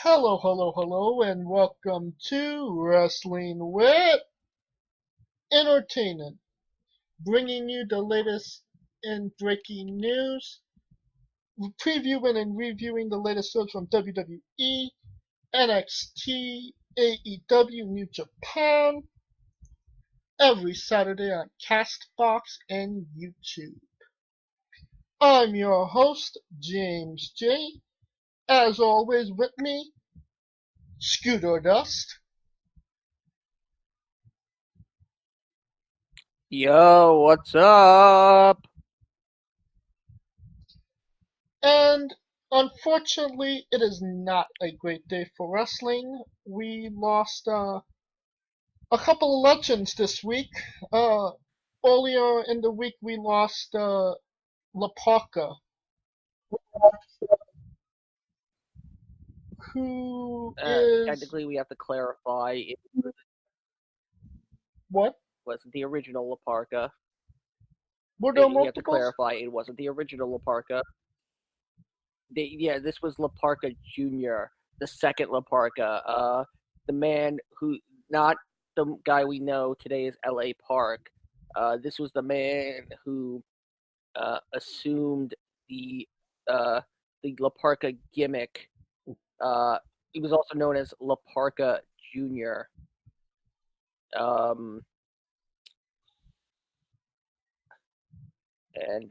Hello, hello, hello, and welcome to Wrestling with Entertainment, bringing you the latest in breaking news, previewing and reviewing the latest shows from WWE, NXT, AEW, New Japan, every Saturday on Castbox and YouTube. I'm your host, James J. As always, with me, Scooter Dust. Yo, what's up? And unfortunately, it is not a great day for wrestling. We lost a couple of legends this week. Uh, Earlier in the week, we lost La Parca, who is Technically, we have to clarify it what? wasn't the original La Parca. Were there We have to multiples? clarify it wasn't the original La Parca. This was La Parca Jr., the second La Parca. The man who, not the guy we know today is L.A. Park. This was the man who assumed uh, the La Parca gimmick. He was also known as La Parca Jr. Um, and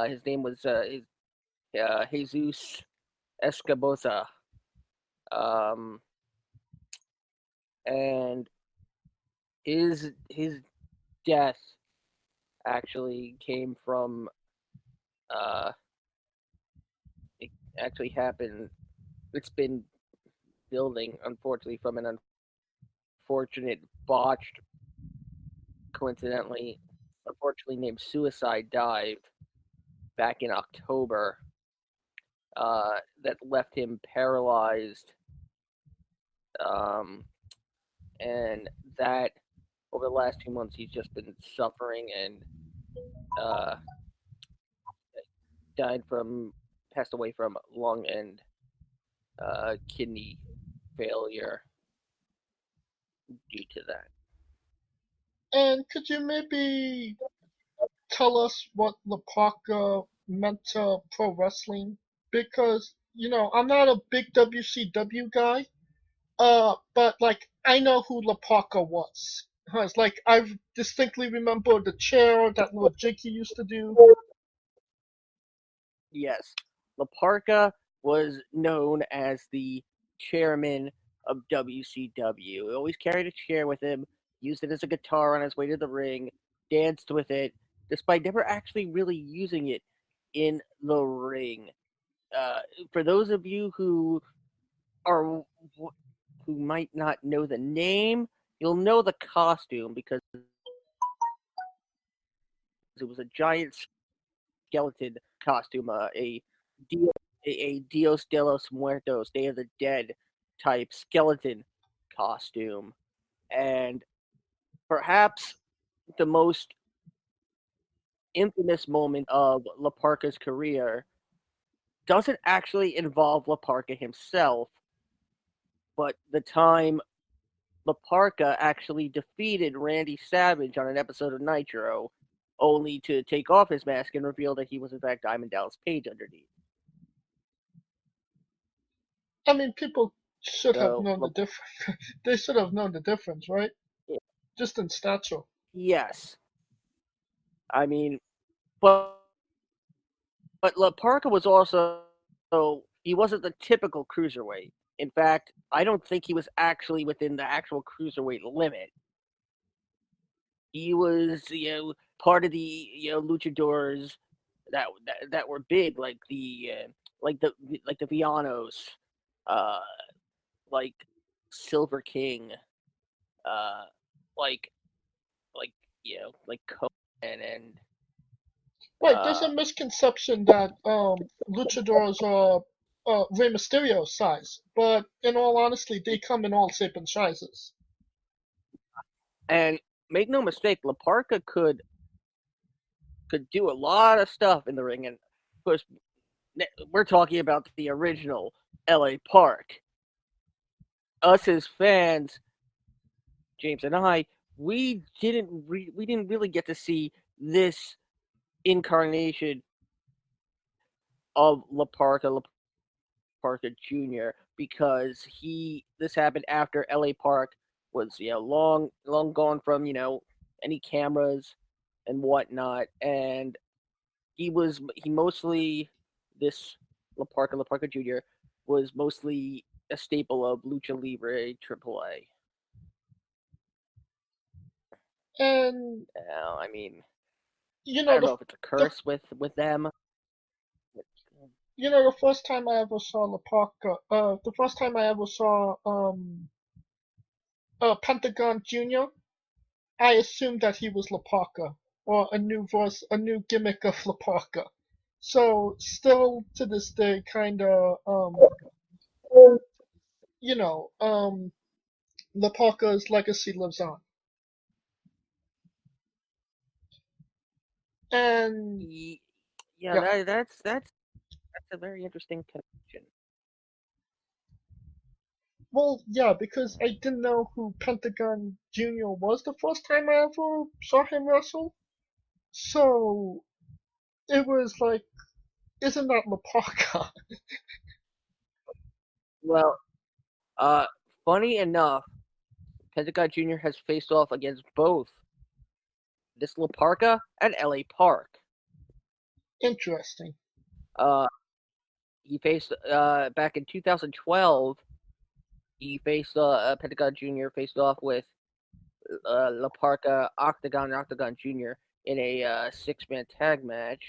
his name was Jesus Escobosa. Um, and his death actually came from it actually happened. It's been building, unfortunately, from an unfortunate botched, coincidentally, unfortunately named suicide dive back in October. That left him paralyzed, and that over the last 2 months he's just been suffering and uh, passed away from lung and kidney failure due to that. And could you maybe tell us what La Parca meant to pro wrestling? Because, I'm not a big WCW guy. But like I know who Lapaka was. It's like I distinctly remember the chair that little Jakey used to do. Yes, Laparca was known as the chairman of WCW. He always carried a chair with him, used it as a guitar on his way to the ring, danced with it, despite never actually really using it in the ring. Uh, for those of you are who might not know the name, you'll know the costume because it was a giant skeleton costume, a Dios de los Muertos, Day of the Dead type skeleton costume. And perhaps the most infamous moment of Laparca's career doesn't actually involve Laparca himself, but the time Laparca actually defeated Randy Savage on an episode of Nitro, only to take off his mask and reveal that he was in fact Diamond Dallas Page underneath. I mean, people should have So, known the difference. They should have known the difference, right? Just in stature. yes, I mean, but La Parca was also he wasn't the typical cruiserweight. In fact, I don't think he was actually within the actual cruiserweight limit. He was, part of the luchadors that were big, like the Villanos, uh, like Silver King, uh, like like like Cohen and Right, there's a misconception that luchadors are Rey Mysterio size, but in all honesty, they come in all shapes and sizes. and make no mistake, Laparca could do a lot of stuff in the ring, and of course, we're talking about the original LA Park. Us as fans, James and I, we didn't really get to see this incarnation of Parker Jr. because this happened after LA Park was long gone from any cameras and whatnot, and he mostly this La Parka Jr. was mostly a staple of Lucha Libre AAA. And I mean, you I know don't the know if it's a the curse with them. the first time I ever saw Laparca, the first time I ever saw Pentagon Jr., I assumed that he was Laparca or a new voice, a new gimmick of Laparca. So still to this day, kind of you know Laparca's legacy lives on. And Ye- Yeah, yeah, that's a very interesting connection. well, yeah, because I didn't know who Pentagon Jr. was the first time I ever saw him wrestle. So it was like, isn't that Laparca? Well, uh, funny enough, Pentagon Jr. has faced off against both this La Parka and LA Park. Interesting. Uh, he faced back in 2012. He faced Pentagon Jr. faced off with La Parka Octagon Jr. in a six-man tag match.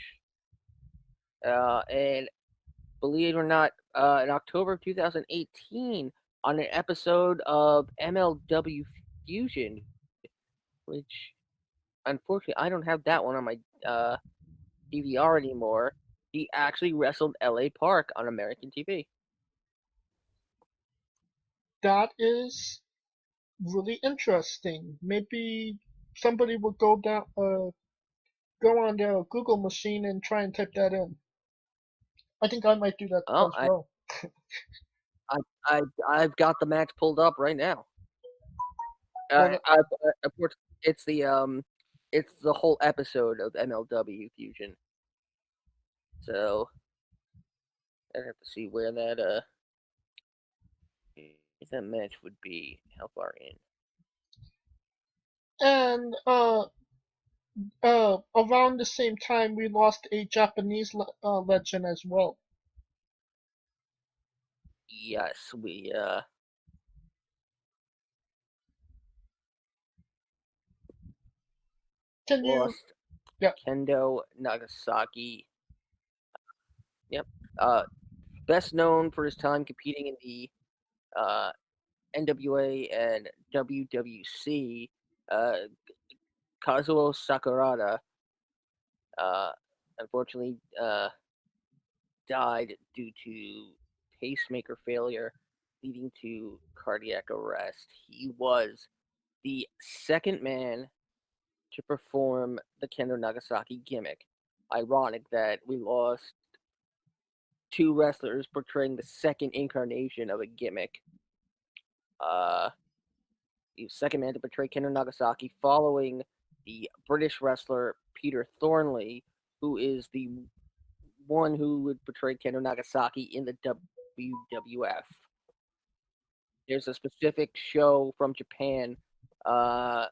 And believe it or not, in October of 2018, on an episode of MLW Fusion, which unfortunately I don't have that one on my uh, DVR anymore. He actually wrestled LA Park on American TV. That is really interesting. Maybe somebody will go on their Google machine and try and type that in. I think I might do that Oh, as well. I, I, I've got the match pulled up right now. Well, Of course, it's the whole episode of MLW Fusion. So I have to see where that match would be. How far in? and around the same time, we lost a Japanese legend as well. Yes, we Can you? lost Yeah. Kendo Nagasaki. Yep. Uh, Best known for his time competing in the uh, NWA and WWC. Uh, Kazuo Sakurada, uh, unfortunately, died due to pacemaker failure, leading to cardiac arrest. He was the second man to perform the Kendo Nagasaki gimmick. Ironic that we lost two wrestlers portraying the second incarnation of a gimmick. Uh, he was second man to portray Kendo Nagasaki, following the British wrestler Peter Thornley, who is the one who would portray Kendo Nagasaki in the WWF. There's a specific show from Japan uh,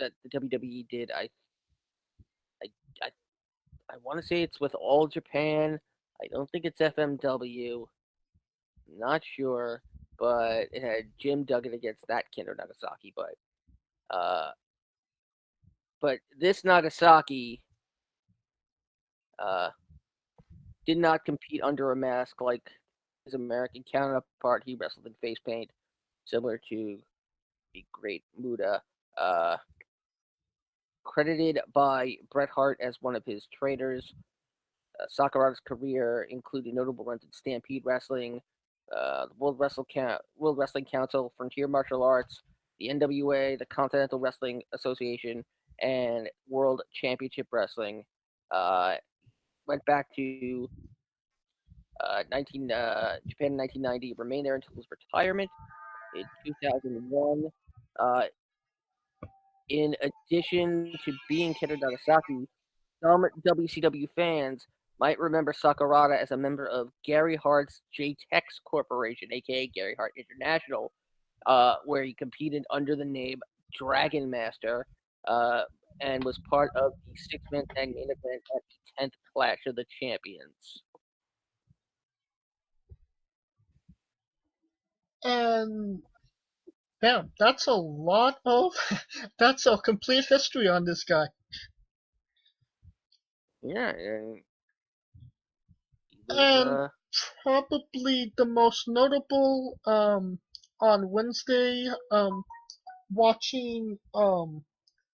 that the WWE did. I, I, I want to say it's with All Japan. I don't think it's FMW. Not sure, but it had Jim Duggan against that Kendo Nagasaki. Uh, but this Nagasaki uh, did not compete under a mask like his American counterpart. He wrestled in face paint, similar to the Great Muda. Uh, Credited by Bret Hart as one of his trainers. Sakurada's career included notable runs in Stampede Wrestling, the World Wrestling Council, Frontier Martial Arts, the NWA, the Continental Wrestling Association, and World Championship Wrestling. Uh, Went back to Japan in 1990, remained there until his retirement in 2001. Uh, in addition to being Kenta Nagasaki, some WCW fans might remember Sakurada as a member of Gary Hart's J-Tex Corporation, aka Gary Hart International, where he competed under the name Dragon Master, and was part of the six-man tag main event at the 10th Clash of the Champions. And damn, that's a lot of that's a complete history on this guy. Yeah, and he was And probably the most notable on Wednesday watching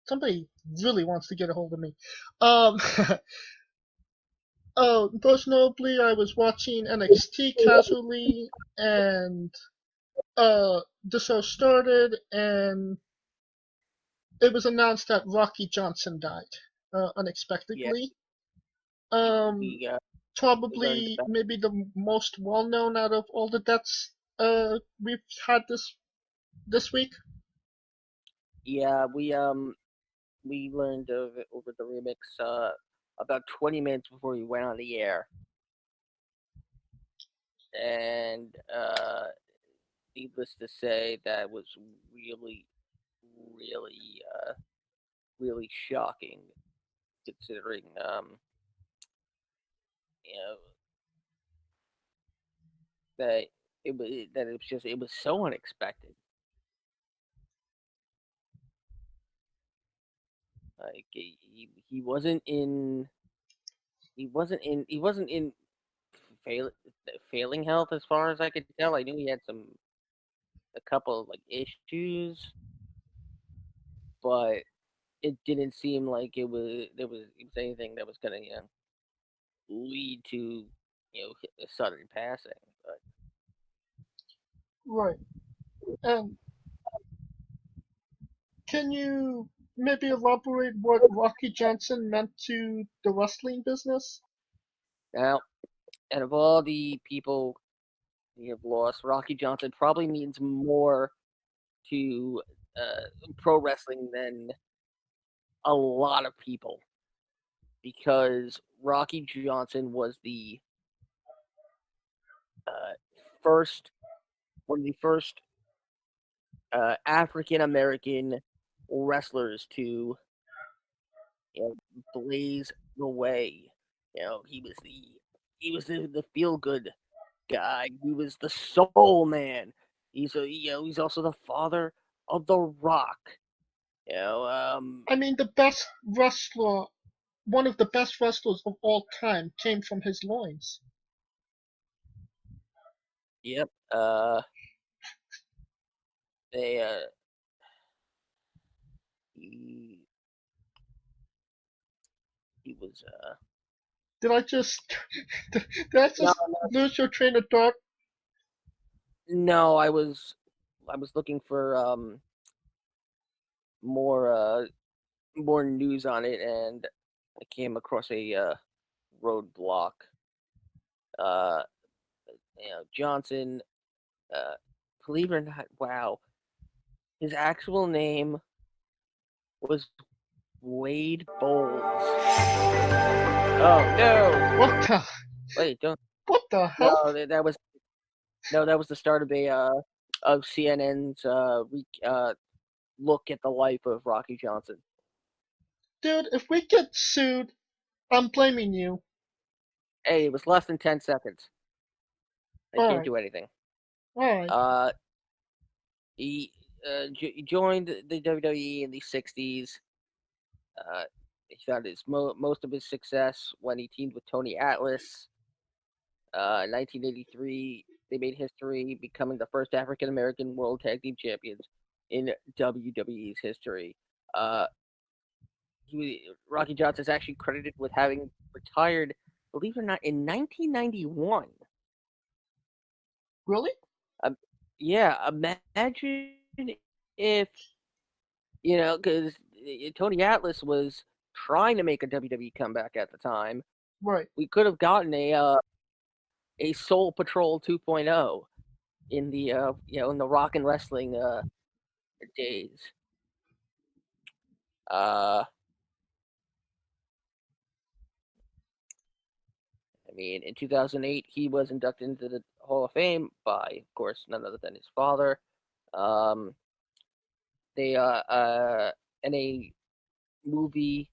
somebody really wants to get a hold of me. Um most notably I was watching NXT casually, and the show started and it was announced that Rocky Johnson died yeah, unexpectedly. Um we learned Probably about maybe the most well known out of all the deaths we've had this week. yeah we learned of it over the remix about 20 minutes before we went on the air, and needless to say, that was really, really, really shocking, considering you know that it was so unexpected. Like he wasn't in he wasn't in fail, failing health as far as I could tell. I knew he had a couple of like issues, but it didn't seem like it was anything that was gonna lead to a sudden passing. But Right. And can you maybe elaborate what Rocky Johnson meant to the wrestling business? now, out of all the people we have lost, Rocky Johnson probably means more to pro wrestling than a lot of people, because Rocky Johnson was the uh, first one of the first African American wrestlers to blaze the way. He was the feel good guy. He was the soul man. He's also the father of the Rock. You know, I mean, the best wrestler, one of the best wrestlers of all time, came from his loins. yep. They he he was Did I just did I no, just lose your train of thought? no. I was looking for more more news on it, and I came across a roadblock. Uh, Johnson, uh, believe it or not, wow, his actual name was Wade Bowles. Oh no! What the Wait, don't. what the hell? No, that was no, that was the start of a of CNN's look at the life of Rocky Johnson. Dude, if we get sued, I'm blaming you. Hey, it was less than 10 seconds. I can't Alright, do anything. alright. Uh, he joined the WWE in the '60s. Uh, he found most of his success when he teamed with Tony Atlas. 1983, they made history, becoming the first African American World Tag Team Champions in WWE's history. Uh, Rocky Johnson is actually credited with having retired, believe it or not, in 1991. Really? Um, yeah, imagine if because Tony Atlas was trying to make a WWE comeback at the time. Right. We could have gotten a Soul Patrol 2.0 in the in the rock and wrestling days. I mean, in 2008, he was inducted into the Hall of Fame by, of course, none other than his father. Um, they in a movie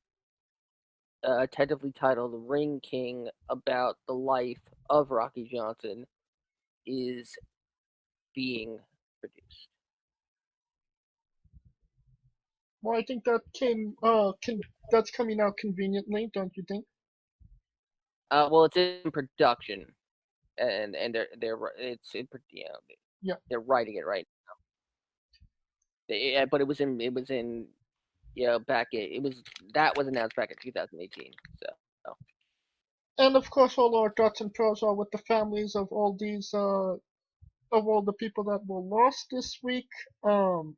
tentatively titled Ring King about the life of Rocky Johnson is being produced. Well, I think that that's coming out conveniently, don't you think? Well, it's in production, and they're it's in Yeah. they're writing it right now. But it was in back it was that was announced back in 2018. So And of course, all our thoughts and prayers are with the families of all these, of all the people that were lost this week. Now,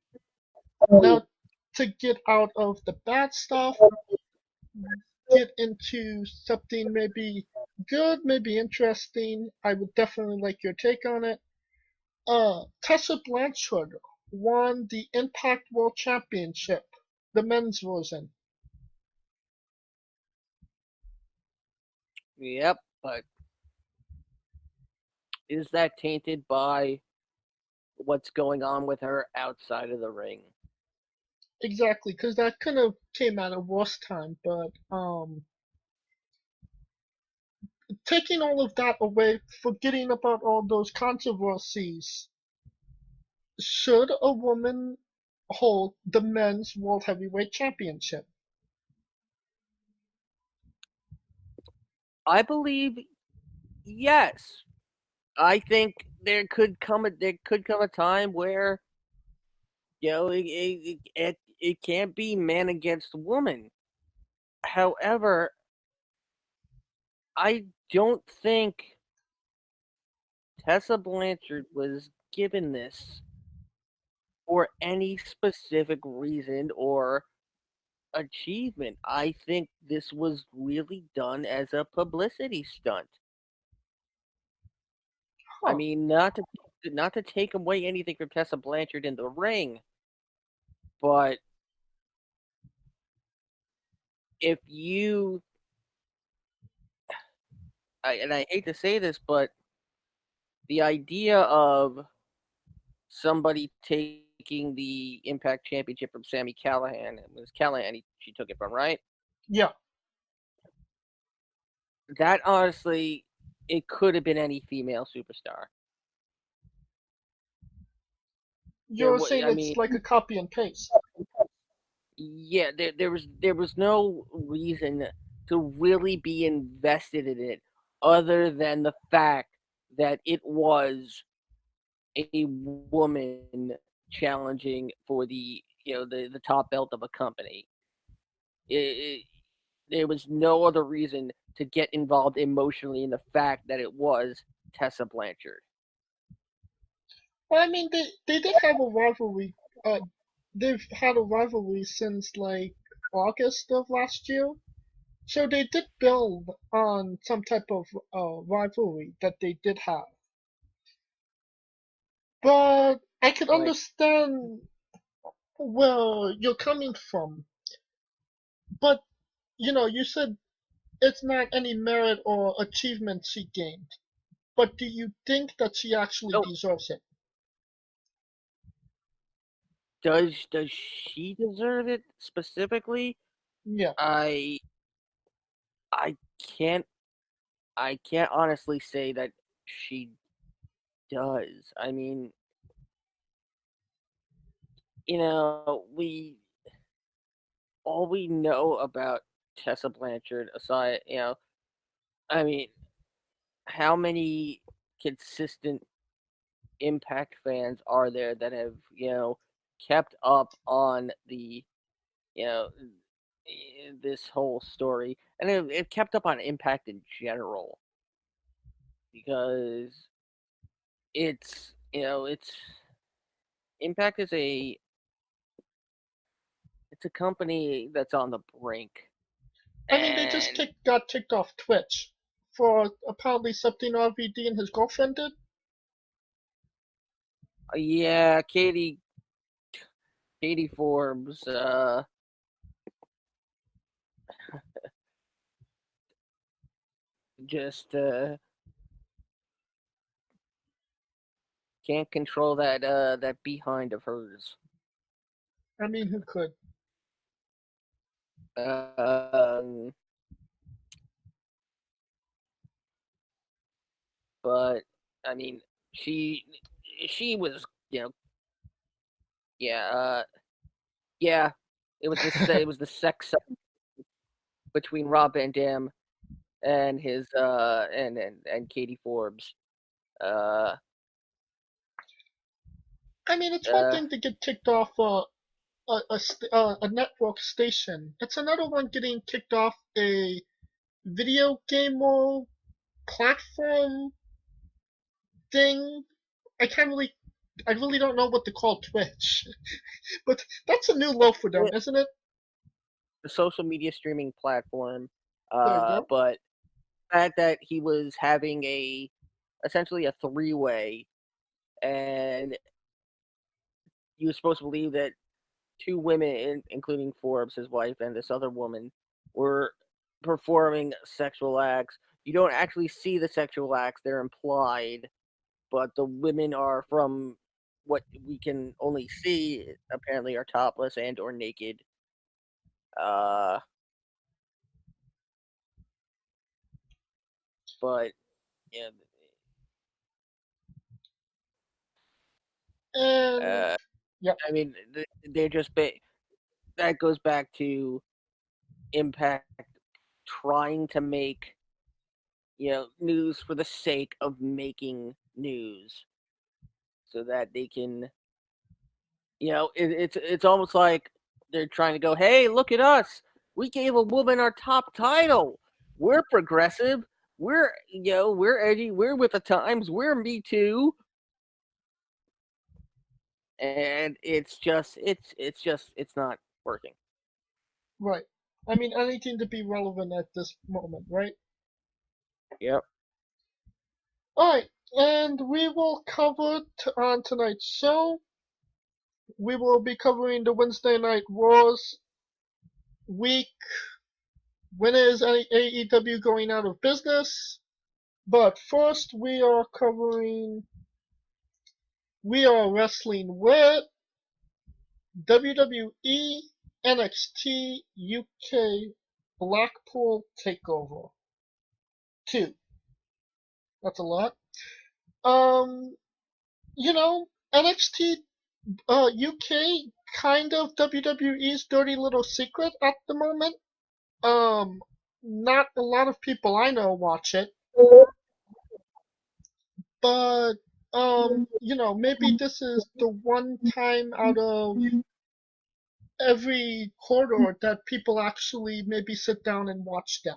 to get out of the bad stuff, get into something maybe good, maybe interesting. I would definitely like your take on it. Tessa Blanchard won the Impact World Championship, the men's version. yep, but is that tainted by what's going on with her outside of the ring? Exactly, because that kind of came at a worse time. But taking all of that away, forgetting about all those controversies, should a woman hold the men's World Heavyweight Championship? I believe yes. I think there could come a time where it can't be man against woman. However, I don't think Tessa Blanchard was given this for any specific reason or achievement. I think this was really done as a publicity stunt. I Huh. mean, not to take away anything from Tessa Blanchard in the ring, but if you and I hate to say this, but the idea of somebody taking the Impact Championship from Sammy Callahan, it was Callahan she took it from, right? Yeah. That honestly, it could have been any female superstar. You're saying I it's mean, like a copy and paste. yeah, there was no reason to really be invested in it, other than the fact that it was a woman challenging for the the top belt of a company. It, there was no other reason to get involved emotionally in the fact that it was Tessa Blanchard. Well, I mean, they did have a rivalry. They've had a rivalry since like August of last year. So they did build on some type of rivalry that they did have. But I could Like, understand where you're coming from. But, you said it's not any merit or achievement she gained. But do you think that she actually oh, deserves it? does she deserve it specifically? Yeah. I I can't I can't honestly say that she does. I mean, we all we know about Tessa Blanchard aside, I mean, how many consistent Impact fans are there that have, kept up on the, you know, this whole story and have kept up on Impact in general because it's Impact is it's a company that's on the brink I mean, they just and got kicked off Twitch for apparently something RVD and his girlfriend did? Yeah, Katie Forbes, just can't control that behind of hers. I mean, who could? Um, but I mean, she she was, you know, yeah, yeah. It was the sex between Rob Van Dam and his and Katie Forbes. Uh, I mean, it's one uh, thing to get kicked off a network station. It's another one getting kicked off a video game or platform thing. I can't really, I really don't know what to call Twitch, but that's a new low for them, isn't it? the social media streaming platform. There you go. But the fact that he was having a essentially a three-way, and you were supposed to believe that two women, including Forbes, his wife, and this other woman, were performing sexual acts. You don't actually see the sexual acts; they're implied, but the women are, from what we can only see, apparently are topless and or naked. Uh, but yeah, And uh, yeah, I mean, they're just that goes back to Impact trying to make, news for the sake of making news, so that they can, it's almost like they're trying to go, hey, look at us, we gave a woman our top title, we're progressive, we're edgy, we're with the times, we're Me Too, and it's not working. right. I mean, anything to be relevant at this moment, right? Yep. Alright, and we will cover on tonight's show. We will be covering the Wednesday Night Wars week. When is AEW going out of business? But first, we are wrestling with WWE NXT UK Blackpool Takeover 2. That's a lot. Um, NXT UK kind of WWE's dirty little secret at the moment. Um, Not a lot of people I know watch it, but maybe this is the one time out of every quarter that people actually maybe sit down and watch them.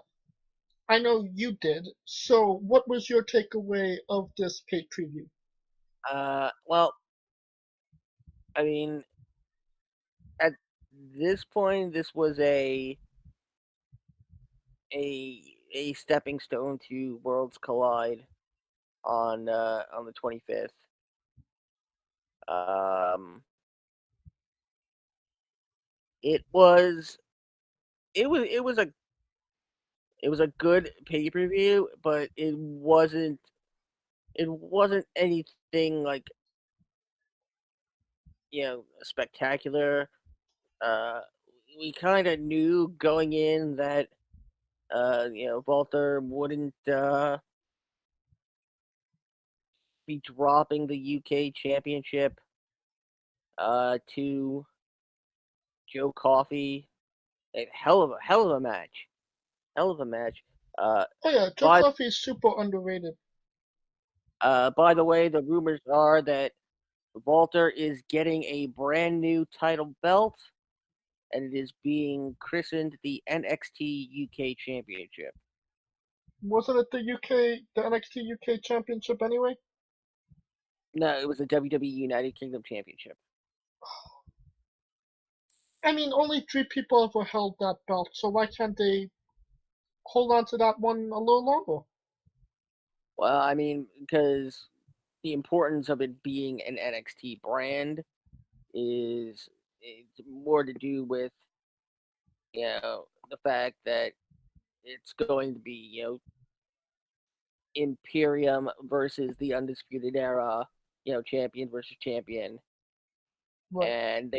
I know you did. So, what was your takeaway of this paid preview? Well, I mean, at this point, this was a stepping stone to Worlds Collide on the 25th. Um, it was it was a good pay per view, but it wasn't anything like, spectacular. Uh, we kind of knew going in that Walter wouldn't be dropping the UK Championship to Joe Coffey. A hell of a match, hell of a match. Uh, Oh yeah, Joe by Coffey is super underrated. by the way, the rumors are that Walter is getting a brand new title belt, and it is being christened the NXT UK Championship. Wasn't it the NXT UK Championship anyway? No, it was the WWE United Kingdom Championship. I mean, only three people ever held that belt, so why can't they hold on to that one a little longer? Well, I mean, because the importance of it being an NXT brand is it's more to do with the fact that it's going to be Imperium versus the Undisputed Era, champion versus champion, Right. and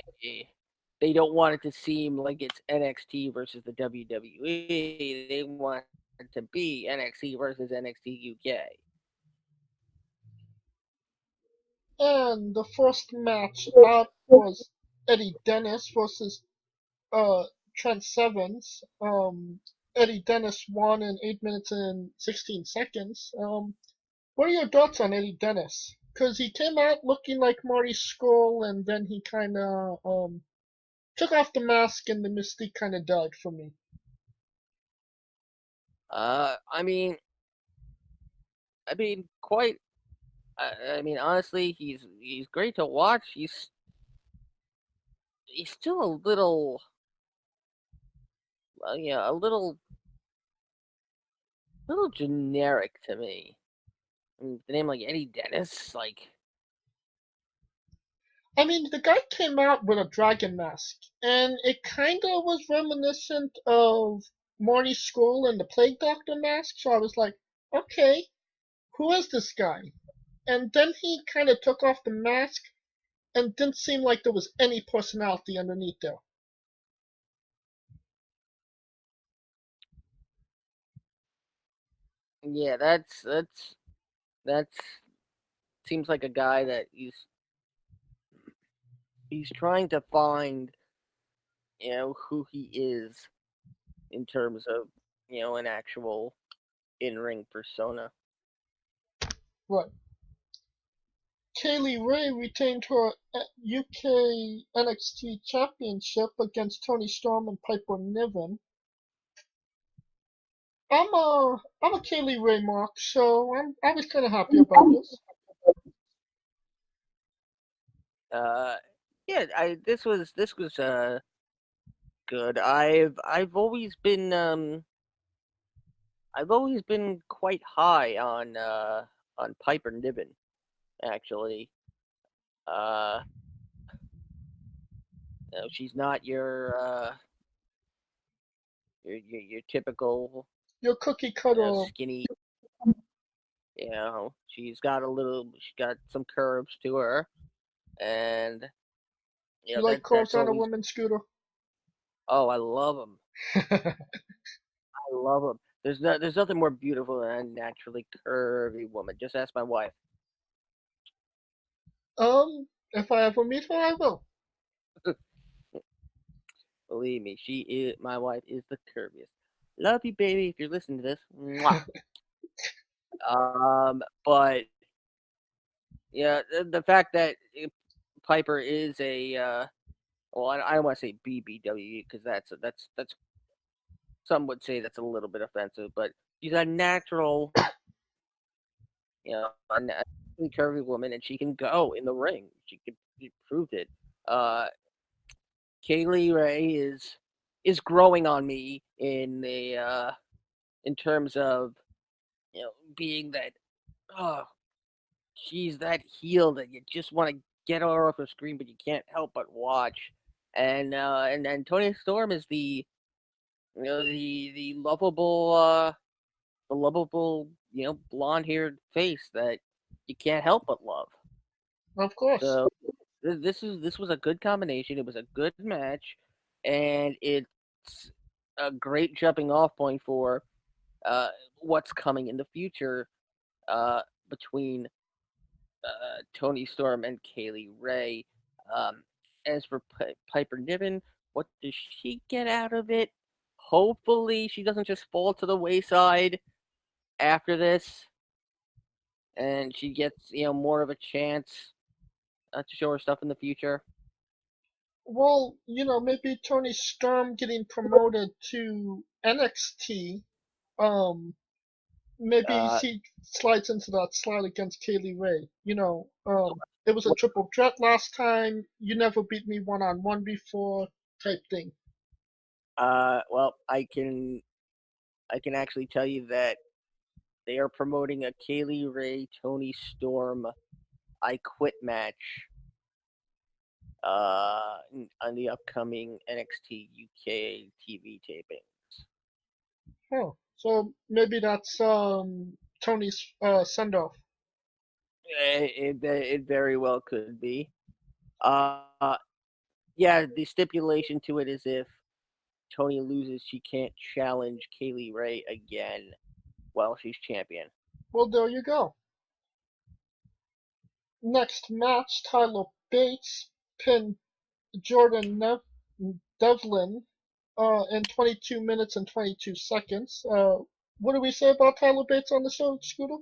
they don't want it to seem like it's NXT versus the WWE. They want it to be NXT versus NXT UK. And the first match up was Eddie Dennis versus Trent Sevens. Eddie Dennis won in 8 minutes and 16 seconds. What are your thoughts on Eddie Dennis? Because he came out looking like Marty Scurll, and then he kind of took off the mask, and the mystique kind of died for me. I mean, quite. I mean, honestly, he's great to watch. He's still a little, a little generic to me. I mean, the name like Eddie Dennis, like I mean, the guy came out with a dragon mask, and it kind of was reminiscent of Marty Scurll and the Plague Doctor mask. So I was like, okay, who is this guy? And then he kind of took off the mask and didn't seem like there was any personality underneath there. yeah, that's seems like a guy that he's trying to find who he is in terms of an actual in-ring persona. Right. Kaylee Ray retained her UK NXT Championship against Tony Storm and Piper Niven. I'm a Kaylee Ray mark, so I was kind of happy about this. Uh, yeah, I this was good. I've always been quite high on Piper Niven actually. Uh, she's not your typical Your cookie cutter, skinny. She's got some curves to her, and you like that's curves on a always. woman, Scooter? Oh, I love them. I love them. There's nothing more beautiful than a naturally curvy woman. Just ask my wife. If I ever meet her, I will. Believe me, my wife is the curviest. Love you, baby. If you're listening to this, mwah. But yeah, the fact that Piper is a well, I don't want to say BBW because that's some would say that's a little bit offensive, but she's a natural, a naturally curvy woman, and she can go in the ring. She proved it. Uh, Kaylee Ray is growing on me in terms of being that oh she's that heel that you just want to get her off the screen, but you can't help but watch. And Tony Storm is the lovable blonde haired face that you can't help but love. Of course. So this was a good combination. It was a good match, and it's a great jumping off point for uh, what's coming in the future uh, between Tony Storm and Kaylee Ray. Um, as for Piper Niven, what does she get out of it? Hopefully, she doesn't just fall to the wayside after this, and she gets more of a chance to show her stuff in the future. Well, maybe Tony Storm getting promoted to NXT, um, maybe Uh, she slides into that slide against Kaylee Ray. It was a triple threat last time. You never beat me one on one before, type thing. well, I can actually tell you that they are promoting a Kaylee Ray Tony Storm I Quit match on the upcoming NXT UK TV tapings. Huh. So maybe that's Tony's send off. It very well could be. Uh, yeah, the stipulation to it is if Tony loses, she can't challenge Kaylee Ray again while she's champion. Well, there you go. Next match, Tyler Bates pinned Jordan Devlin in 22 minutes and 22 seconds. What do we say about Tyler Bates on the show, Scooter?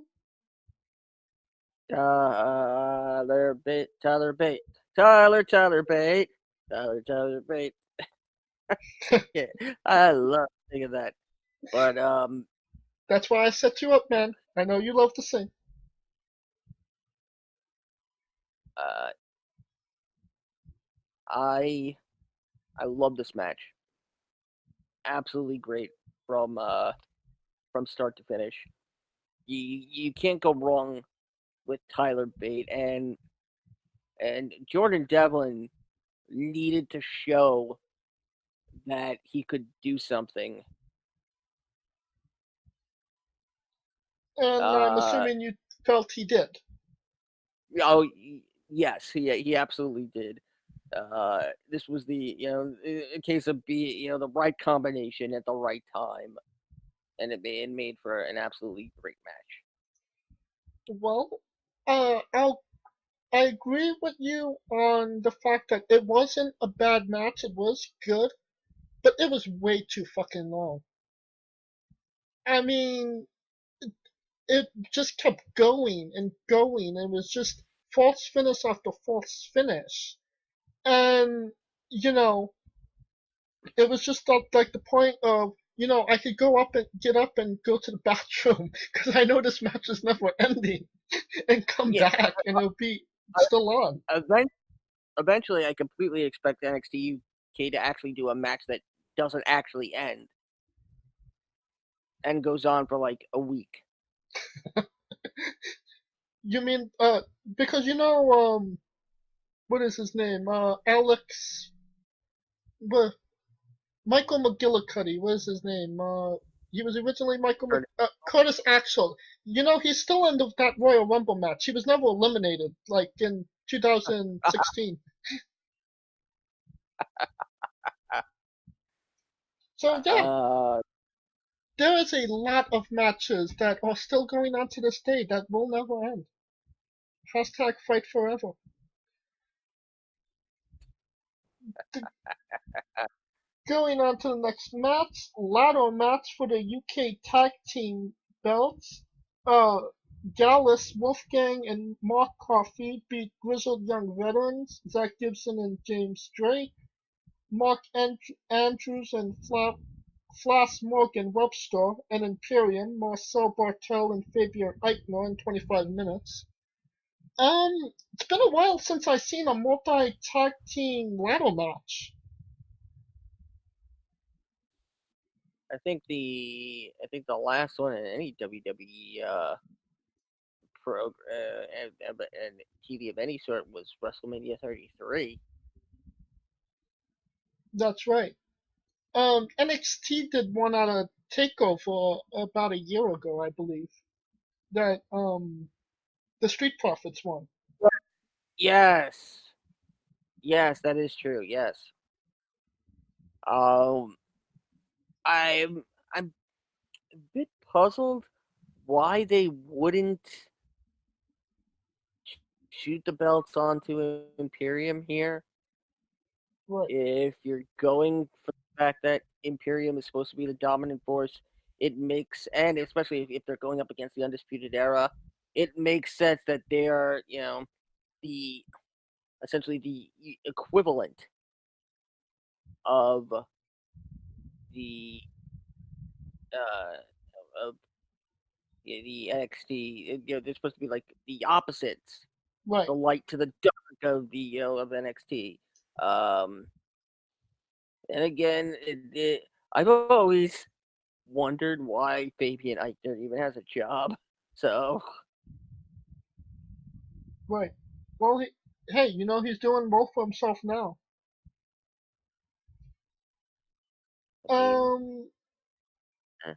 Tyler Bate, Tyler Bate, Tyler Bate. Yeah, I love thinking that. But That's why I set you up, man. I know you love to sing. uh, I I love this match. Absolutely great from start to finish. You can't go wrong with Tyler Bate and Jordan Devlin needed to show that he could do something. And I'm Uh, assuming you felt he did. oh yes, he absolutely did. This was the a case of the right combination at the right time, and it made for an absolutely great match. Well, I agree with you on the fact that it wasn't a bad match. It was good, but it was way too fucking long. I mean, it just kept going and going. It was just false finish after false finish. And, you know, it was just like the point of, I could go up and get up and go to the bathroom because I know this match is never ending and come Yeah, back and it'll be still on. eventually, I completely expect NXT UK to actually do a match that doesn't actually end and goes on for like a week. You mean, because what is his name? Alex, well, Michael McGillicuddy, what is his name? He was originally Curtis Axel. He's still in that Royal Rumble match. He was never eliminated, like in 2016. So yeah, Uh, there is a lot of matches that are still going on to this day that will never end. Hashtag fight forever. Going on to the next match, ladder match for the UK Tag Team belts. Uh, Gallus, Wolfgang, and Mark Coffey beat Grizzled Young Veterans, Zach Gibson and James Drake, Mark Andrews and Flass Morgan Webster, and Imperium, Marcel Bartel and Fabian Eichner in 25 minutes. It's been a while since I've seen a multi-tag team ladder match. I think the last one in any WWE and TV of any sort was WrestleMania 33. That's right. NXT did one at a Takeover about a year ago, I believe. That the Street Profits won. Yes, yes, that is true. Yes. Um, I'm a bit puzzled why they wouldn't shoot the belts onto Imperium here. Right. If you're going for the fact that Imperium is supposed to be the dominant force, it makes, and especially if they're going up against the Undisputed Era, it makes sense that they are, the essentially the equivalent of the of the NXT. They're supposed to be like the opposites, Right. the light to the dark of the of NXT. Um, and again, I've always wondered why Fabian Eichner even has a job. So, Right. Well, hey, he's doing well for himself now. I mean, Um, eh,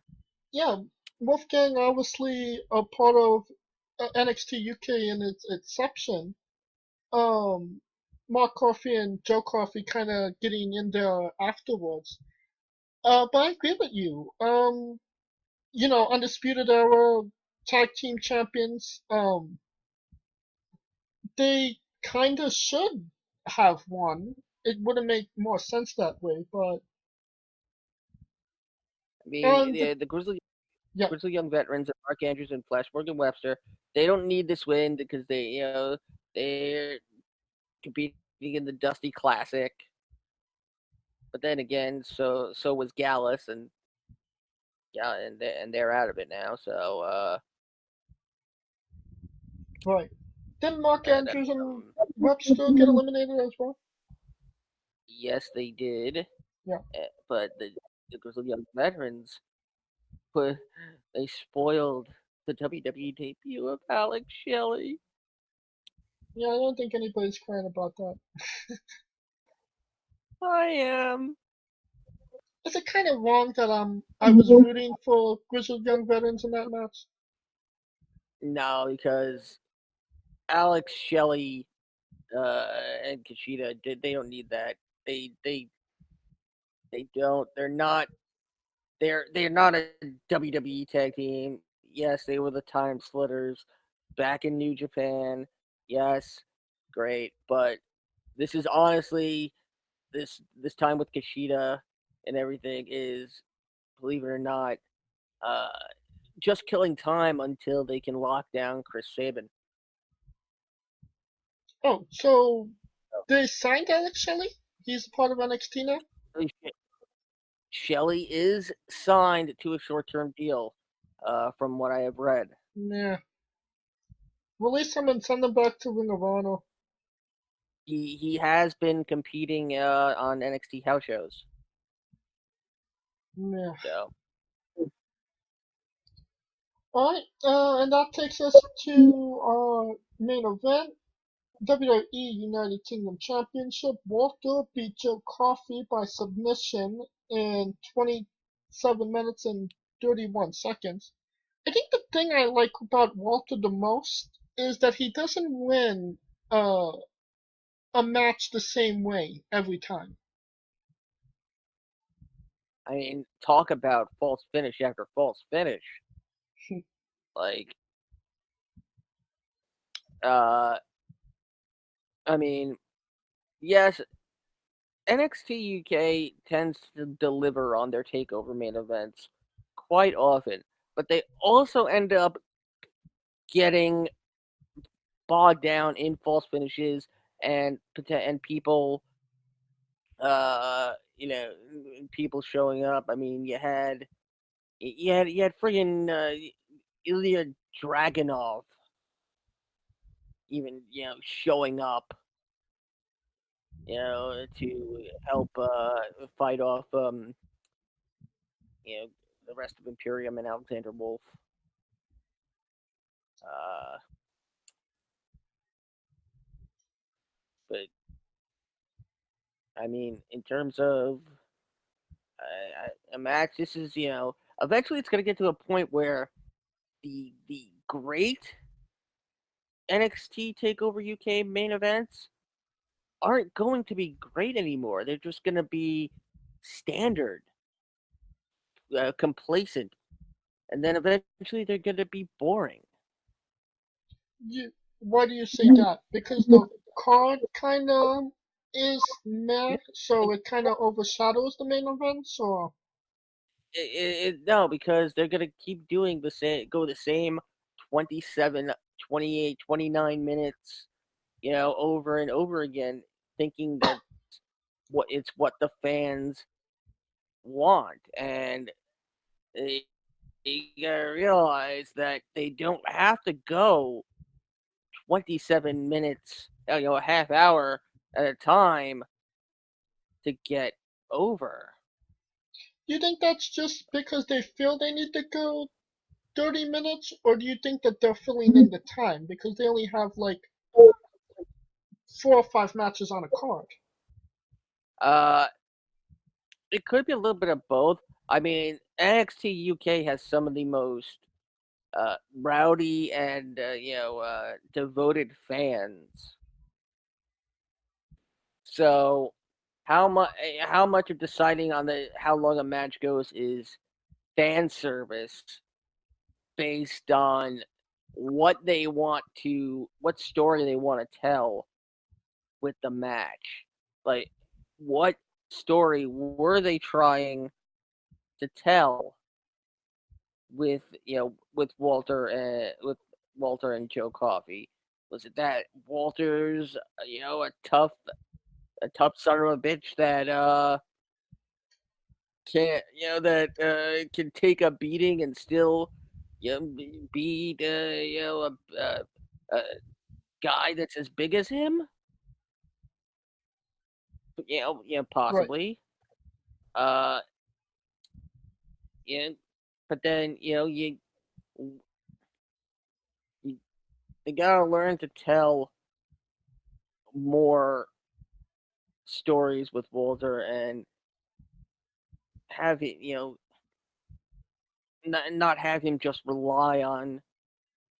yeah, Wolfgang obviously a part of NXT UK in its inception. Um, Mark Coffey and Joe Coffey kind of getting in there afterwards. But I agree with you. Undisputed Era tag team champions. They kind of should have won. It would have made more sense that way, but I mean, and the yeah, Grizzly Young Veterans and Mark Andrews and Flash Morgan Webster, they don't need this win because they're competing in the Dusty Classic. But then again, so was Gallus, and yeah, and they're out of it now. So right. Didn't Mark and Andrews and Webster get eliminated as well? yes, they did. Yeah. But the Grizzly Young Veterans put they spoiled the WWE debut of Alex Shelley. Yeah, I don't think anybody's crying about that. I am. Is it kind of wrong that I was rooting for Grizzled Young Veterans in that match? No, because Alex Shelley and Kushida they don't need that. They they they don't. They're not a WWE tag team. Yes, they were the Time Splitters back in New Japan. Yes, great, but this is honestly this time with Kushida and everything is, believe it or not, uh, just killing time until they can lock down Chris Sabin. Oh, so they signed Alex Shelley? He's a part of NXT now? Shelley is signed to a short-term deal, from what I have read. Yeah. Release him and send him back to Ring of Honor. He has been competing on NXT house shows. Yeah. So Alright, and that takes us to our main event. WWE United Kingdom Championship. Walter beat Joe Coffey by submission in 27 minutes and 31 seconds. I think the thing I like about Walter the most is that he doesn't win uh, a match the same way every time. I mean, talk about false finish after false finish. Like, uh, I mean, yes, NXT UK tends to deliver on their takeover main events quite often, but they also end up getting bogged down in false finishes and people people showing up. I mean, you had friggin' Ilya Dragunov even showing up to help fight off you know the rest of Imperium and Alexander Wolf. Uh, but I mean, in terms of a match, this is eventually it's gonna get to a point where the great NXT Takeover UK main events aren't going to be great anymore. They're just going to be standard, complacent, and then eventually they're going to be boring. Why do you say that? Because the card kind of is meh, so it kind of overshadows the main events, or No, because they're going to keep doing the same 27, 28, 29 minutes, over and over again, thinking that what the fans want, and they, they gotta realize that they don't have to go 27 minutes, a half hour at a time to get over. you think that's just because they feel they need to go 30 minutes, or do you think that they're filling in the time because they only have like 4 or 5 matches on a card? Uh, it could be a little bit of both. I mean, NXT UK has some of the most rowdy and devoted fans. So how much of deciding on the how long a match goes is fan service based on what story they want to tell with the match. Like, what story were they trying to tell with Walter and Joe Coffey? Was it that Walter's a tough son of a bitch that can take a beating and still beat a guy that's as big as him? Right. Possibly. Uh, yeah, but then you, you gotta learn to tell more stories with Walter and have it, not have him just rely on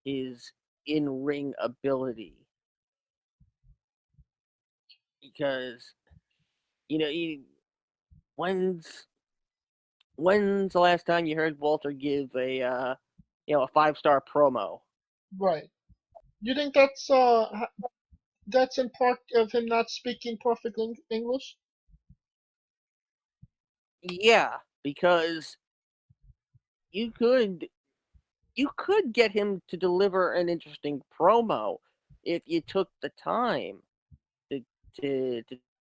his in ring ability because you know you, when's when's the last time you heard Walter give a 5-star promo? Right. You think that's in part of him not speaking perfect English? Yeah, because you could you could get him to deliver an interesting promo if you took the time to to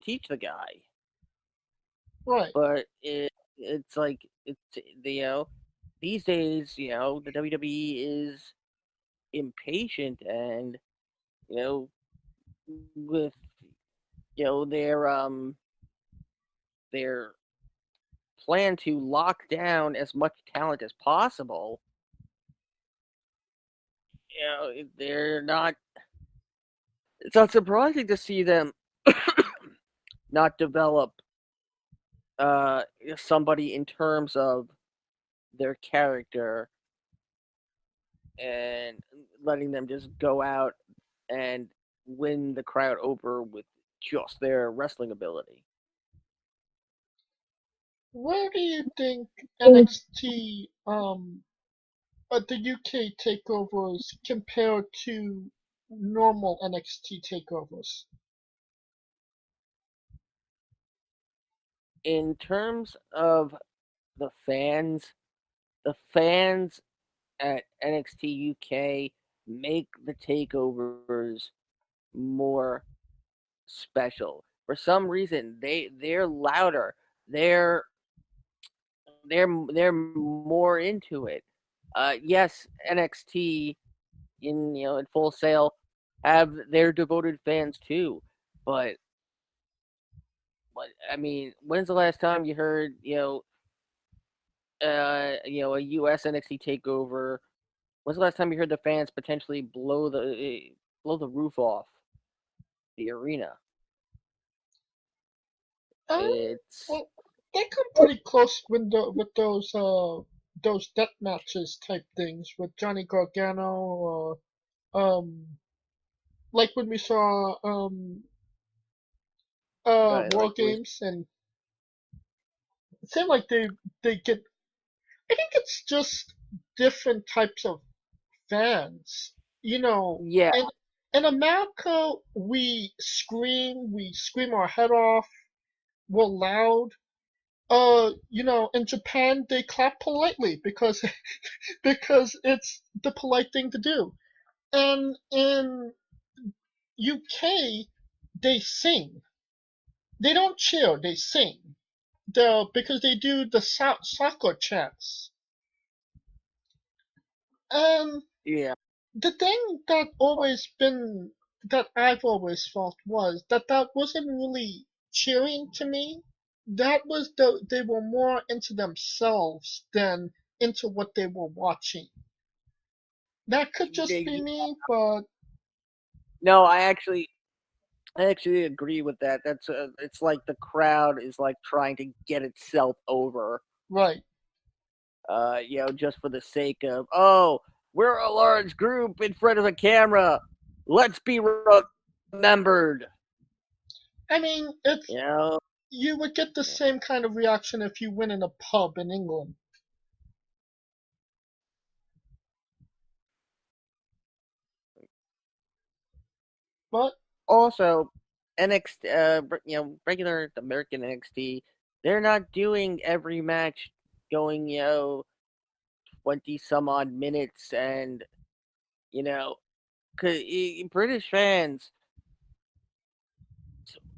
teach the guy. Right. But it's like it's these days the WWE is impatient and you know with their plan to lock down as much talent as possible. They're not. It's not surprising to see them not develop somebody in terms of their character and letting them just go out and win the crowd over with just their wrestling ability. Where do you think NXT the UK takeovers compare to normal NXT takeovers? In terms of the fans at NXT UK make the takeovers more special. For some reason, they're louder. They're they're more into it. Yes, NXT in Full Sail have their devoted fans too, but I mean, when's the last time you heard a US NXT takeover? When's the last time you heard the fans potentially blow the roof off the arena? Um, It's well, they come pretty close with those death matches type things with Johnny Gargano or like when we saw right, War like it was Games, and it seemed like they get. I think it's just different types of fans, you know. yeah, And in America, we scream our head off, we're loud. In Japan they clap politely because because it's the polite thing to do. And in UK they sing. They don't cheer, they sing. Because they do the soccer chants. And yeah, the thing that I've always felt was that wasn't really cheering to me. that was they were more into themselves than into what they were watching. That could just be me, but No, I actually agree with that. That's it's like the crowd is like trying to get itself over. right. Just for the sake of, oh, we're a large group in front of a camera. Let's be remembered. I mean, it's You know. you would get the same kind of reaction if you went in a pub in England. But Also, NXT, regular American NXT, they're not doing every match going, 20 some odd minutes, and you know, cause British fans,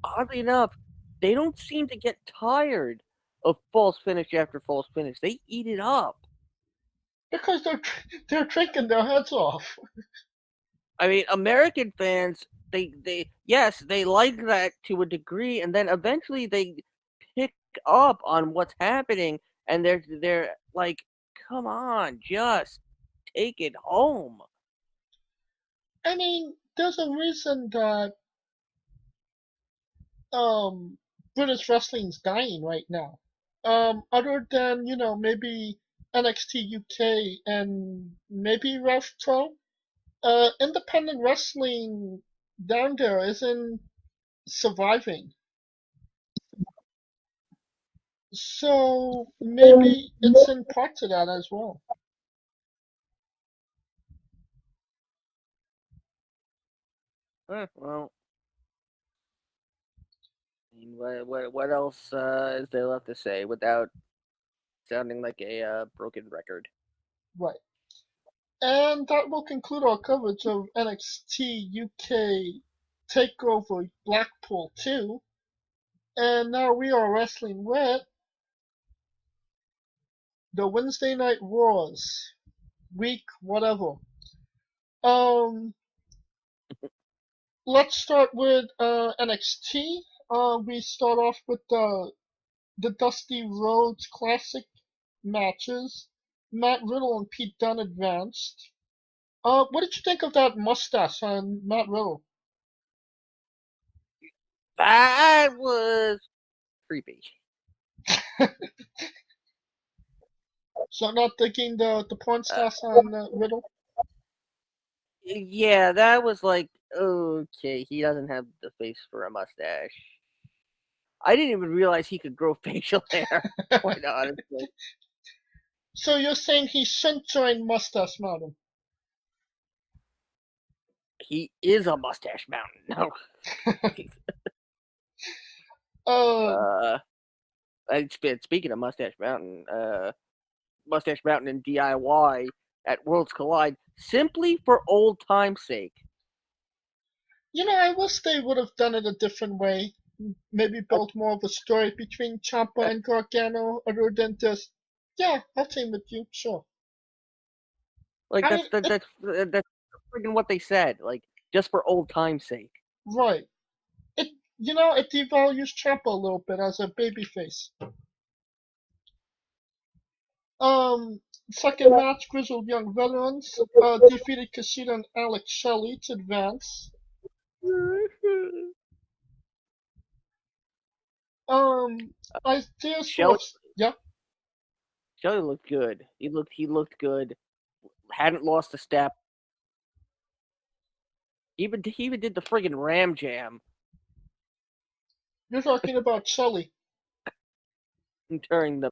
oddly enough, they don't seem to get tired of false finish after false finish. They eat it up. because they're drinking their heads off. I mean, American fans, yes, they like that to a degree, and then eventually they pick up on what's happening, and they're like, come on, just take it home. I mean, there's a reason that British wrestling's dying right now. Other than maybe NXT UK and maybe Rev Pro, independent wrestling down there isn't surviving. So maybe it's in part to that as well. Well, I mean, what else is there left to say without sounding like a broken record? Right. And that will conclude our coverage of NXT UK Takeover Blackpool 2. And now we are wrestling with the Wednesday Night Wars, week whatever. Um, let's start with NXT. We start off with the Dusty Rhodes Classic matches. Matt Riddle and Pete Dunne advanced. What did you think of that mustache on Matt Riddle? That was creepy. So not thinking the porn Uh, stash on Riddle? yeah, that was like, okay, he doesn't have the face for a mustache. I didn't even realize he could grow facial hair, quite honestly. So you're saying he shouldn't join Mustache Mountain? He is a mustache mountain. No. uh, uh, Speaking of Mustache Mountain and DIY at Worlds Collide, simply for old time's sake. I wish they would have done it a different way. Maybe built more of a story between Ciampa and Gargano, other than just, yeah, I'll team with you, sure. Like I mean, that's freaking what they said. Like, just for old time's sake. right. It, it devalues Ciampa a little bit as a babyface. Um, second match, Grizzled Young Veterans defeated Kushida and Alex Shelley to advance. Isaiah Shelly Swerve, yeah, Shelly looked good. He looked good. Hadn't lost a step. He even did the friggin' Ram Jam you're talking about Shelley. during the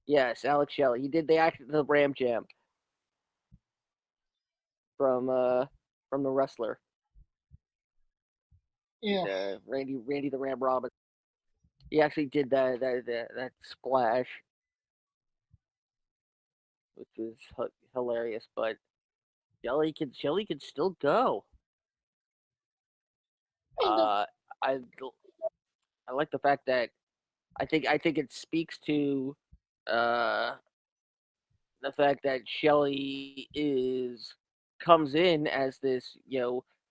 yes, Alex Shelley. He did the Ram Jam from the wrestler. Yeah, Randy the Ram Robin. He actually did that splash, which was hilarious. But Shelly could still go. I mean, Uh, I I like the fact that I think it speaks to uh the fact that Shelly is comes in as this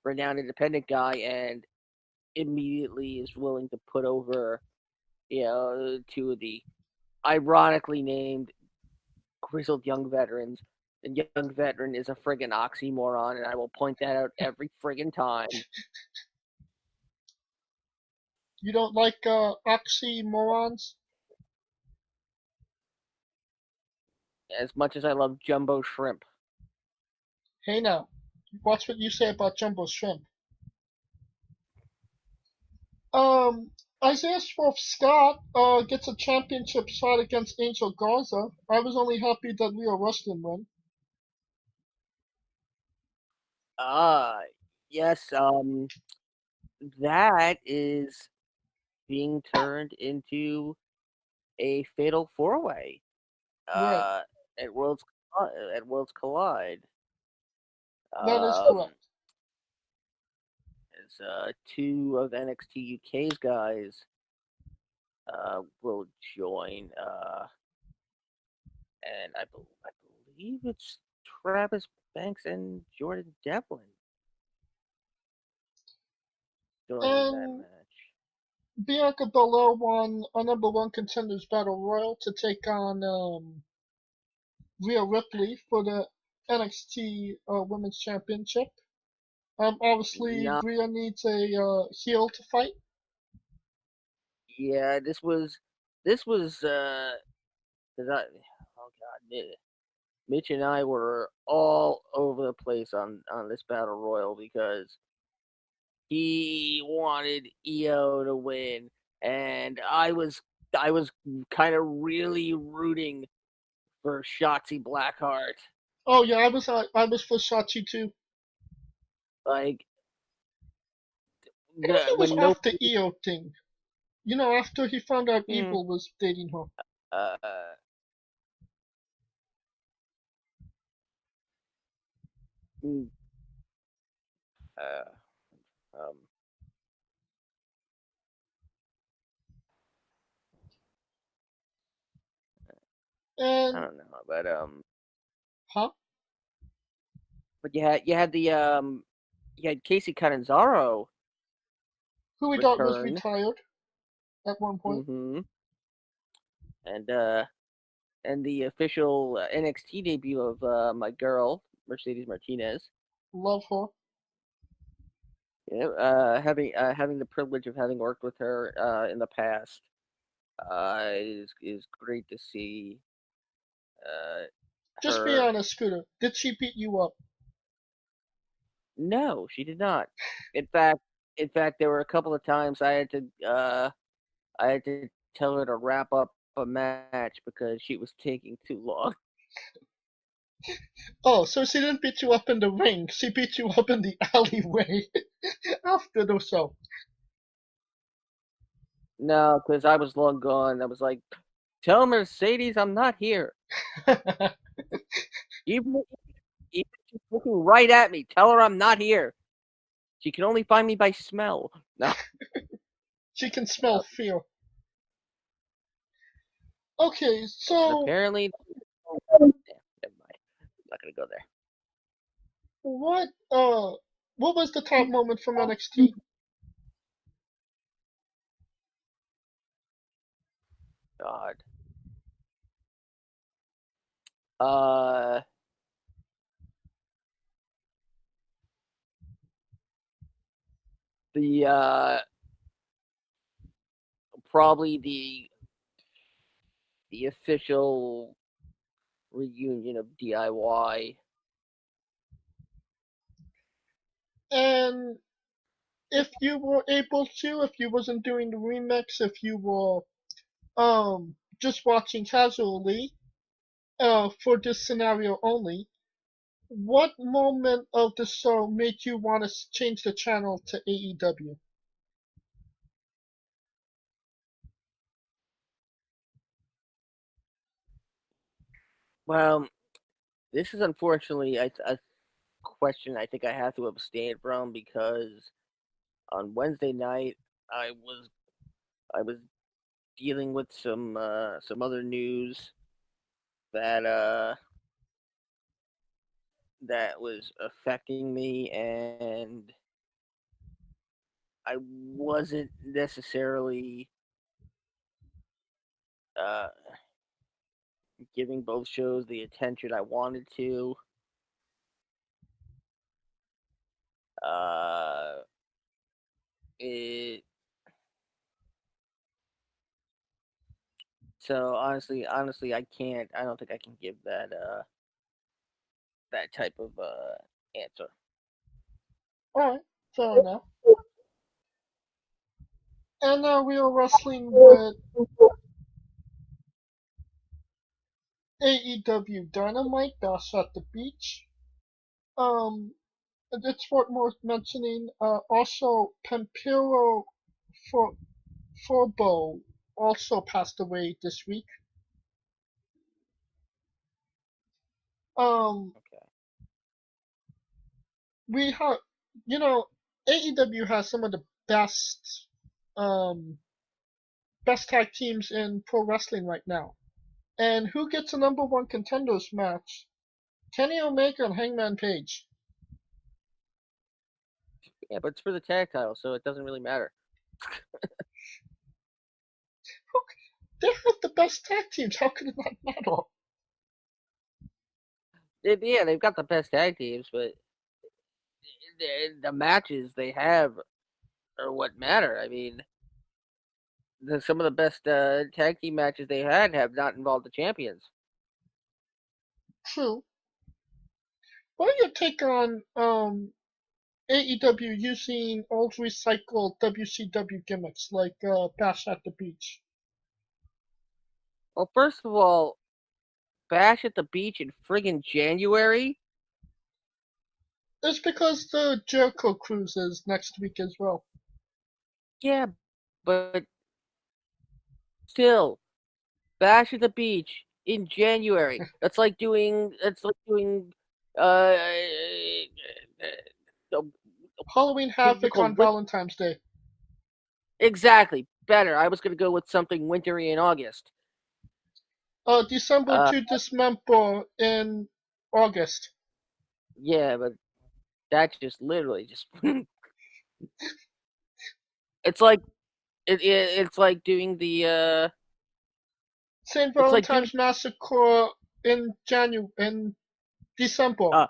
renowned independent guy and immediately is willing to put over two of the ironically named grizzled young veterans. And young veteran is a friggin' oxymoron, and I will point that out every friggin' time. You don't like oxymorons? As much as I love jumbo shrimp. Hey now, watch what you say about jumbo shrimp. Um, Isaiah Swerve Scott gets a championship shot against Angel Garza. I was only happy that Leo Rushton won. Ah, yes, that is being turned into a fatal four-way Right, uh, at Worlds Collide. that is Um, correct. as two of NXT UK's guys will join, and I believe it's Travis Banks and Jordan Devlin joining that And match. Bianca Belair won a number one contenders battle royal to take on Rhea Ripley for the NXT Women's Championship. Obviously, No, Rhea needs a heel to fight. yeah, this was 'cause oh god, Mitch and I were all over the place on this battle royal because he wanted EO to win, and I was kind of really rooting for Shotzi Blackheart. Oh yeah, I was for Shotzi too. Like I think it was when after nobody, EO thing. You know, after he found out mm, Evil was dating her. uh, mm, uh, um, I And don't know, but huh? you had you had Casey Catanzaro Who we thought was return, retired at one point. hmm and the official NXT debut of my girl Mercedes Martinez. Love her. Yeah, having the privilege of having worked with her in the past is great to see uh, Just be her. honest, Scooter. Did she beat you up? No, she did not. In fact, there were a couple of times I had to tell her to wrap up a match because she was taking too long. Oh, so she didn't beat you up in the ring. She beat you up in the alleyway after the show. No, because I was long gone. I was like, "Tell Mercedes I'm not here." Even if she's looking right at me, tell her I'm not here. She can only find me by smell. No, She can smell no. fear. Okay, Yes, and so apparently, yeah, never mind. I'm not gonna go there. what what was the top moment from NXT? God. Uh, the probably the official reunion of DIY. And if you were able to, if you wasn't doing the remix, if you were just watching casually, for this scenario only, what moment of the show made you want to change the channel to AEW? Well, this is unfortunately a question I think I have to abstain from because on Wednesday night I was I was dealing with some other news that that was affecting me, and I wasn't necessarily uh, giving both shows the attention I wanted to. Uh, it So honestly, I can't. I don't think I can give that type of answer. Alright, fair enough. And now we are wrestling with AEW Dynamite, Dash at the Beach. Um, it's worth mentioning, also Pampiro for Forbo also passed away this week. Um, Okay. we have, you know, AEW has some of the um, best tag teams in pro wrestling right now. And who gets a number one contenders match? Kenny Omega and Hangman Page. Yeah, but it's for the tag title, so it doesn't really matter. They have the best tag teams. How could it not matter? Yeah, they've got the best tag teams, but the matches they have are what matter. I mean, some of the best tag team matches they had have not involved the champions. True. What are your take on AEW using old recycled WCW gimmicks like Bash at the Beach? Well, first of all, Bash at the Beach in friggin' January. It's because the Jericho Cruise is next week as well. Yeah, but still, Bash at the Beach in January. That's like doing uh, uh, Halloween what you Havoc call on Valentine's Day. exactly better. I was gonna go with something wintry in August. December Uh, to Dismember in August. yeah, but that's just literally just it's like it's like doing the St. it's like doing Valentine's Massacre in December. uh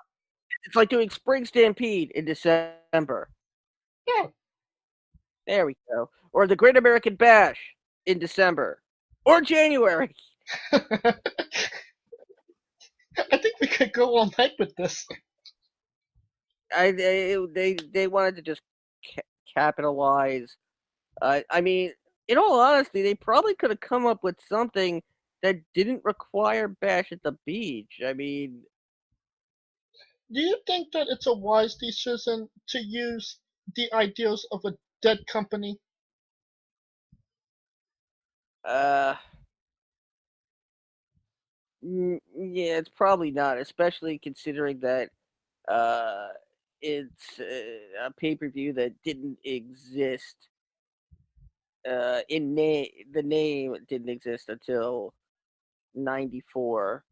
it's like doing Spring Stampede in December. Yeah. There we go. Or the Great American Bash in December or January. I think we could go all night with this. They wanted to just capitalize. I mean, in all honesty, they probably could have come up with something that didn't require Bash at the Beach. I mean, Do you think that it's a wise decision to use the ideals of a dead company? uh, yeah, it's probably not, especially considering that uh, it's a pay per view that didn't exist. The name didn't exist until '94.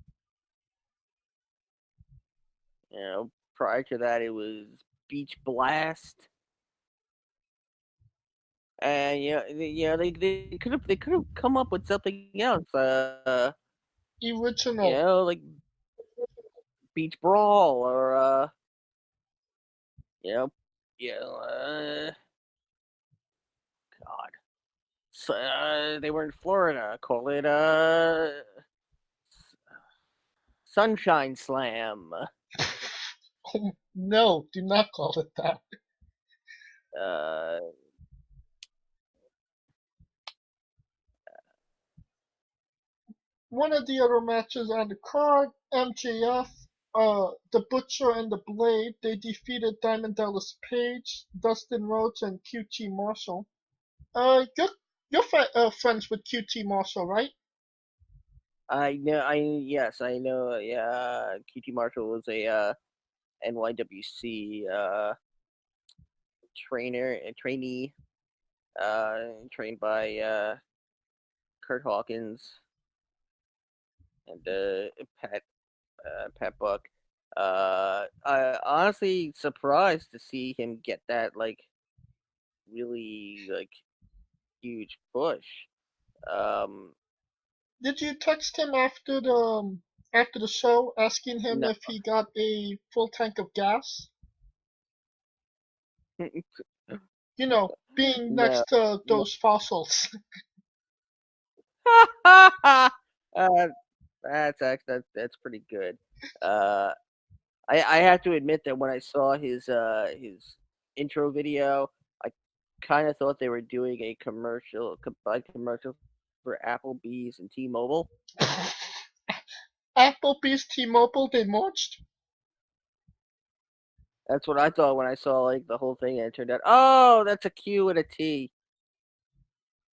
Prior to that, it was Beach Blast, and they could have come up with something else. Original. Like Beach Brawl or you know, God, so, they were in Florida. Call it Sunshine Slam. Oh, no, do not call it that. Uh, One of the other matches on the card, MJF, the Butcher and the Blade, they defeated Diamond Dallas Page, Dustin Rhodes, and QT Marshall. You're friends with QT Marshall, right? I know. I know. Yeah, QT Marshall was a NYWC trainee, trained by Kurt Hawkins and Pat Buck. I honestly surprised to see him get that like really like huge push. Um, Did you text him after the show asking him No, if he got a full tank of gas? You know, being no, next to no. those fossils. uh, that's pretty good. Uh, I have to admit that when I saw his intro video, I kind of thought they were doing a combined commercial for Applebee's and T-Mobile. Applebee's T-Mobile, they merged? That's what I thought when I saw like the whole thing, and it turned out, oh, that's a Q and a T.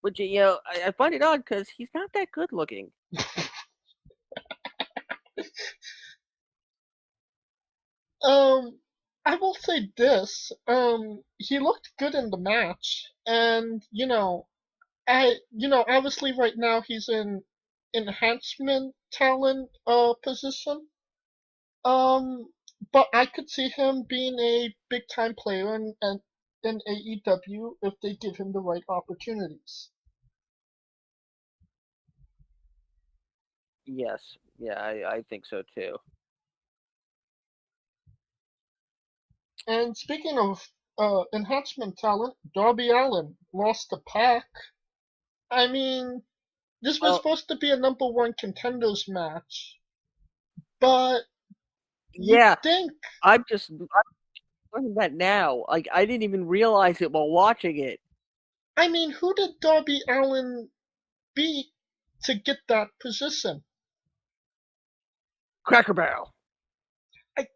Which I find it odd because he's not that good looking. Um, I will say this. He looked good in the match, and obviously right now he's in enhancement talent position. Um, but I could see him being a big time player in AEW if they give him the right opportunities. Yes, yeah, I think so too. And speaking of enhancement talent, Darby Allin lost the Pac. I mean, this was Well, supposed to be a number one contenders match, but you'd yeah, think. I'm learning that now. Like I didn't even realize it while watching it. I mean, who did Darby Allin beat to get that position? Cracker Barrel. I,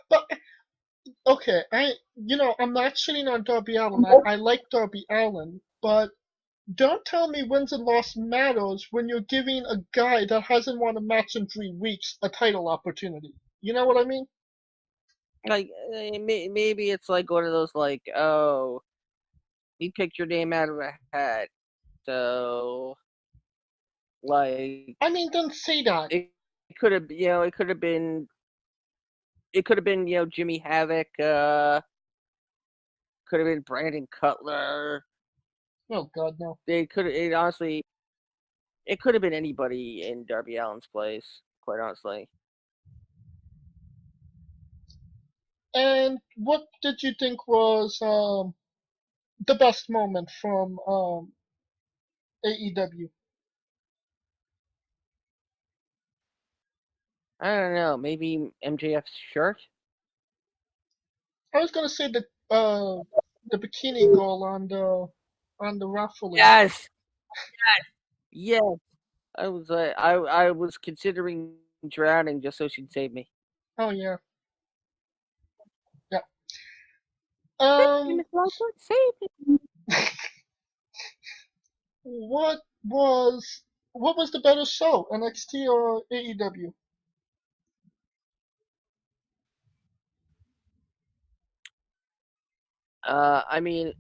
but okay, I'm not shitting on Darby Allin. I like Darby Allin, but don't tell me wins and loss matters when you're giving a guy that hasn't won a match in 3 weeks a title opportunity. You know what I mean? Like maybe it's like one of those like, oh, he picked your name out of a hat, so like I mean, don't say that. it could have it could have been Jimmy Havoc, could have been Brandon Cutler. Oh God, no. They could it honestly it could have been anybody in Darby Allin's place, quite honestly. And what did you think was the best moment from AEW? I don't know, maybe MJF's shirt. I was gonna say the bikini girl on the raffle. Yes, yes. I was considering drowning just so she'd save me. Oh yeah, yeah. Save me, Um, Miss Lifeguard, save me. what what was the better show, NXT or AEW? I mean,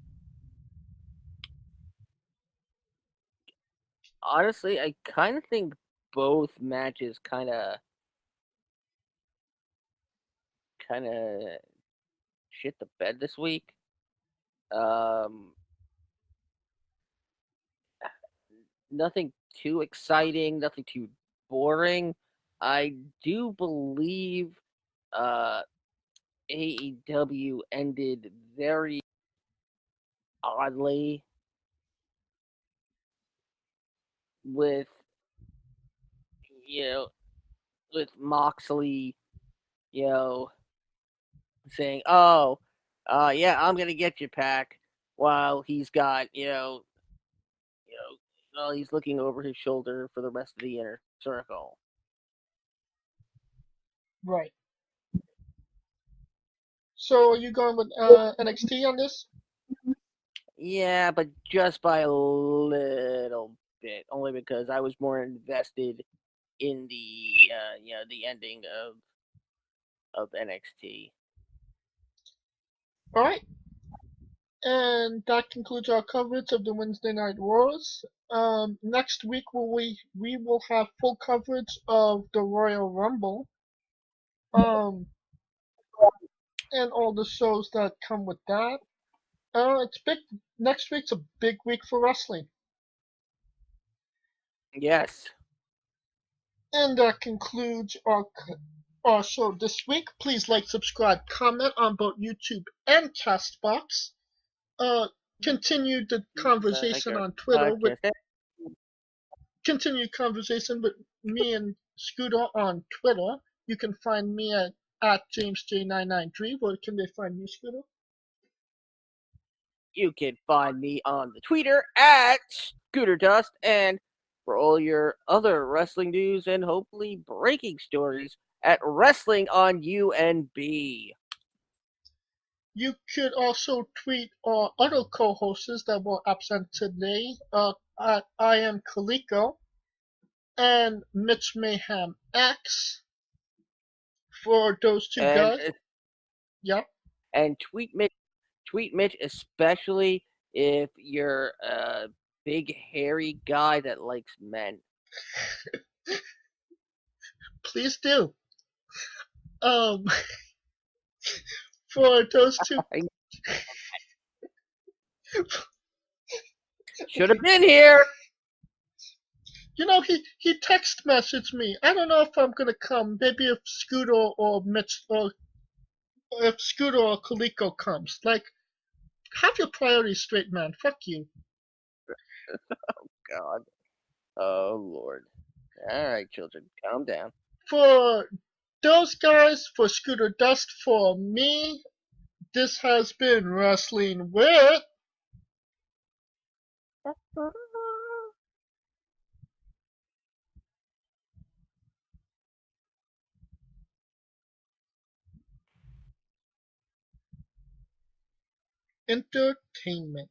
honestly, I kind of think both matches kind of shit the bed this week. Um, Nothing too exciting, nothing too boring. I do believe uh, AEW ended very oddly with you know with Moxley, you know, saying, "Oh, yeah, I'm gonna get you, Pac," while he's got while he's looking over his shoulder for the rest of the inner circle. Right. So are you going with NXT on this? Yeah, but just by a little bit, only because I was more invested in the ending of NXT. All right. And that concludes our coverage of the Wednesday Night Wars. Next week we will have full coverage of the Royal Rumble. Um, and all the shows that come with that. It's big. Next week's a big week for wrestling. Yes. And that concludes our show this week. Please like, subscribe, comment on both YouTube and Castbox. Uh, continue the Like conversation our on Twitter with podcast. continue conversation with me and Scooter on Twitter. You can find me at JamesJ993. Where can they find you, Scooter? You can find me on the Twitter at Scooter Dust, and for all your other wrestling news and hopefully breaking stories at Wrestling on UNB. You could also tweet our other co-hosts that were absent today. At I am Kaliko and Mitch Mayhem X. For those two And guys, yep. tweet Mitch, especially if you're a big hairy guy that likes men. Please do. Um, for those two, Should have been here. he text messaged me. I don't know if I'm gonna come. Maybe if Scooter or Mitch or if Scooter or Kaliko comes. Like, have your priorities straight, man. Fuck you. God. Oh Lord. All right, children, calm down. For those guys, for Scooter Dust, for me, this has been Wrestling with Entertainment.